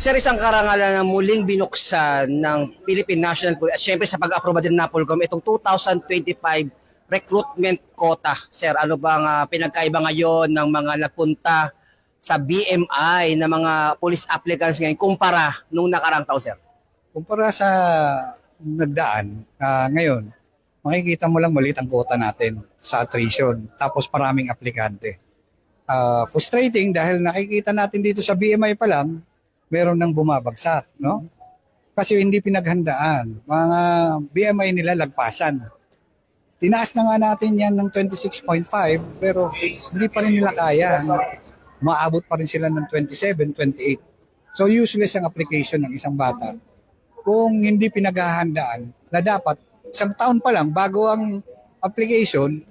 Sir, isang karangalan na muling binuksan ng Philippine National Police at syempre sa pag-aproba din ng NAPOLCOM itong 2025 recruitment quota. Sir, ano bang pinagkaiba ngayon ng mga nagpunta sa BMI na mga police applicants ngayon kumpara nung nakarang taon, sir? Kumpara sa nagdaan, ngayon, makikita mo lang maliit ang quota natin sa attrition, tapos maraming aplikante. Frustrating dahil nakikita natin dito sa BMI pa lang, meron nang bumabagsak, no? Kasi hindi pinaghandaan. Mga BMI nila lagpasan. Tinaas na nga natin yan ng 26.5 pero hindi pa rin nila kaya. Maabot pa rin sila ng 27, 28. So useless ang application ng isang bata kung hindi pinaghahandaan na dapat isang taon pa lang bago ang application,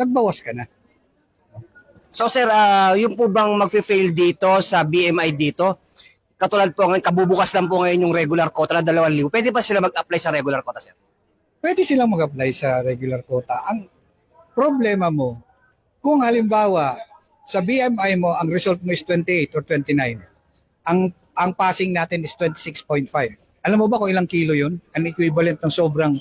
nagbawas ka na. So sir, yung po bang mag-fail dito sa BMI dito, katulad po ngayon, kabubukas lang po ngayon yung regular quota na 2,000, pwede ba sila mag-apply sa regular quota, sir? Pwede silang mag-apply sa regular quota. Ang problema mo, kung halimbawa sa BMI mo, ang result mo is 28 or 29, ang passing natin is 26.5. Alam mo ba kung ilang kilo yun? Ang equivalent ng sobrang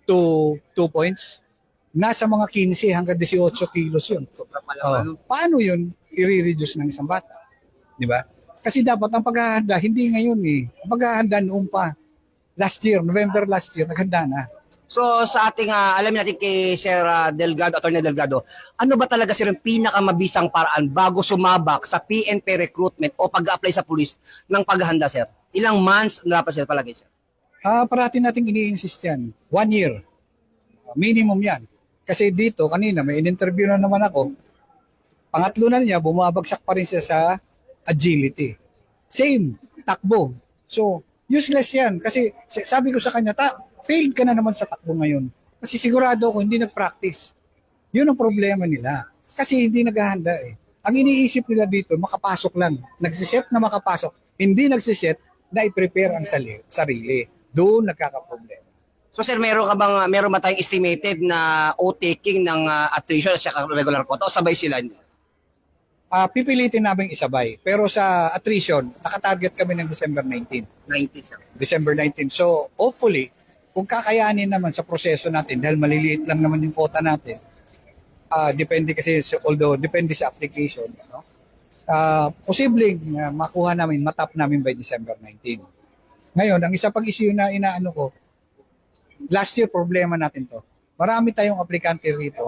2 points? Nasa mga 15 hanggang 18 kilos yun. Sobra pala. Paano yun i-reduce ng isang bata? Di ba? Kasi dapat ang paghahanda, hindi ngayon eh. Ang paghahanda noon pa. Last year, November last year, naghanda na. So sa ating, alam natin kay Sir Delgado, Atty. Delgado, ano ba talaga sir yung pinakamabisang paraan bago sumabak sa PNP recruitment o pag-apply sa police ng paghahanda, sir? Ilang months na dapat sir palagi, sir? Parati nating ini-insist yan. 1 year. Minimum yan. Kasi dito, kanina, may in-interview na naman ako. Pangatlo na niya, bumabagsak pa rin siya sa agility. Same, takbo. So, useless yan. Kasi sabi ko sa kanya, failed ka na naman sa takbo ngayon. Kasi sigurado ako, hindi nag-practice. Yun ang problema nila. Kasi hindi naghahanda eh. Ang iniisip nila dito, makapasok lang. Nagsiset na makapasok. Hindi nagsiset na i-prepare ang sarili. Doon nagkakaproblema. So sir, meron ba tayong estimated na o-taking ng attrition at saka regular quota o sabay sila? Pipilitin namin isabay. Pero sa attrition, nakatarget kami ng December 19. 19, sir. December 19. So, hopefully, kung kakayanin naman sa proseso natin, dahil maliliit lang naman yung quota natin, depende kasi, depende sa application, no? Posibleng makuha namin, matap namin by December 19. Ngayon, ang isa pang issue na inaano ko, last year problema natin to. Marami tayong aplikante rito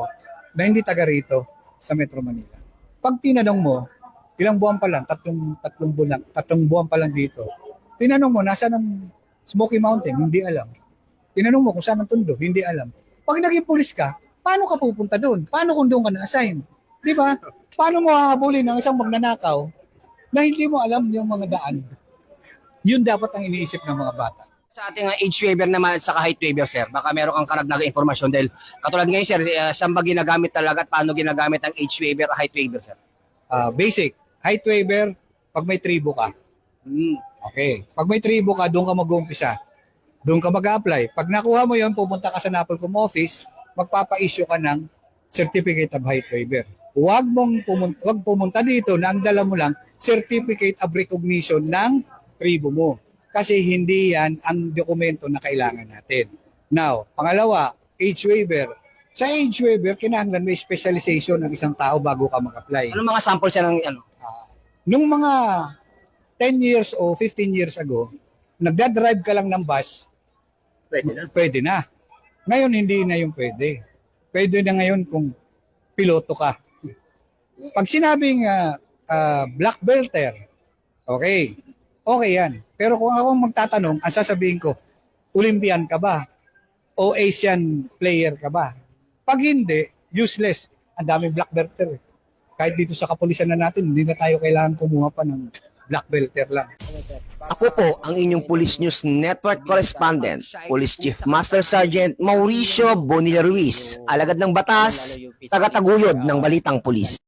na hindi taga rito sa Metro Manila. Pag tinanong mo, ilang buwan pa lang, tatlong buwan pa lang dito, tinanong mo, nasa ng Smoky Mountain, hindi alam. Tinanong mo kung saan ang Tondo, hindi alam. Pag naging pulis ka, paano ka pupunta doon? Paano kung doon ka na-assign? Di ba? Paano mo hahabulin ng isang magnanakaw na hindi mo alam yung mga daan? Yun dapat ang iniisip ng mga bata. Sa ating age waiver naman at saka height waiver, sir, baka meron kang karagdagang informasyon dahil katulad ngayon, sir, saan ba ginagamit talaga at paano ginagamit ang age waiver at height waiver, sir? Basic, height waiver, pag may tribo ka. Okay. Pag may tribo ka, doon ka mag-uumpisa. Doon ka mag-apply. Pag nakuha mo yon, pupunta ka sa NAPOLCOM office, magpapa-issue ka ng certificate of height waiver. Huwag pumunta dito na ang dala mo lang certificate of recognition ng tribo mo. Kasi hindi yan ang dokumento na kailangan natin. Now, pangalawa, age waiver. Sa age waiver, kinahanglan may specialization ng isang tao bago ka mag-apply. Anong mga sample siya ng ano? Nung mga 10 years o 15 years ago, nagdadrive ka lang ng bus, pwede na. Ngayon, hindi na yung pwede. Pwede na ngayon kung piloto ka. Pag sinabing black belter, okay yan. Pero kung ako magtatanong, ang sasabihin ko, Olympian ka ba? O Asian player ka ba? Pag hindi, useless. Ang daming black belter. Kahit dito sa kapulisan na natin, hindi na tayo kailangan kumuha pa ng black belter lang. Ako po ang inyong Police News Network Correspondent, Police Chief Master Sergeant Mauricio Bonilla Ruiz, alagad ng batas, tagataguyod ng Balitang Pulis.